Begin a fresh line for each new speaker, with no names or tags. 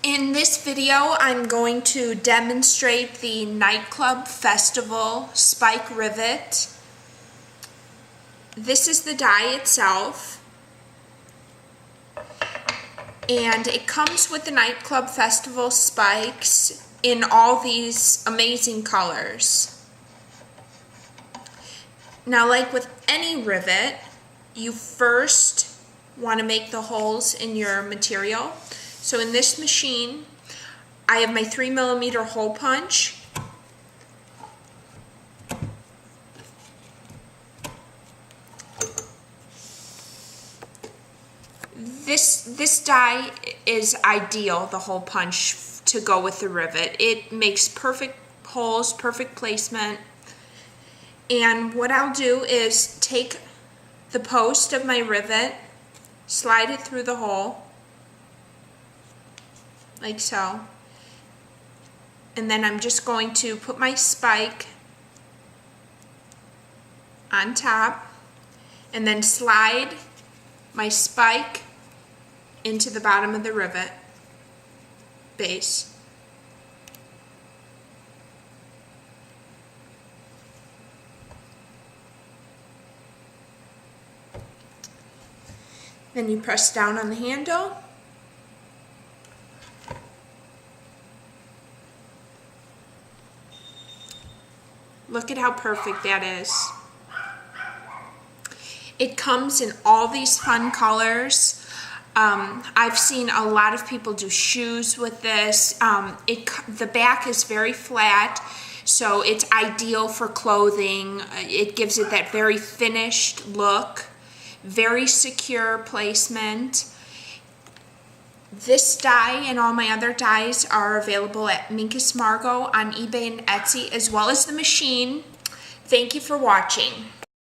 In this video, I'm going to demonstrate the Nightclub Festival Spike Rivet. This is the die itself, and it comes with the Nightclub Festival spikes in all these amazing colors. Now, like with any rivet, you first want to make the holes in your material. So in this machine, I have my 3mm hole punch. This die is ideal, the hole punch, to go with the rivet. It makes perfect holes, perfect placement. And what I'll do is take the post of my rivet, slide it through the hole, like so. And then I'm just going to put my spike on top and then slide my spike into the bottom of the rivet base. Then you press down on the handle. Look at how perfect that is. It comes in all these fun colors. I've seen a lot of people do shoes with this. The back is very flat, so it's ideal for clothing. It gives it that very finished look, very secure placement. This die and all my other dies are available at Minkus Margot on eBay and Etsy, as well as the machine. Thank you for watching.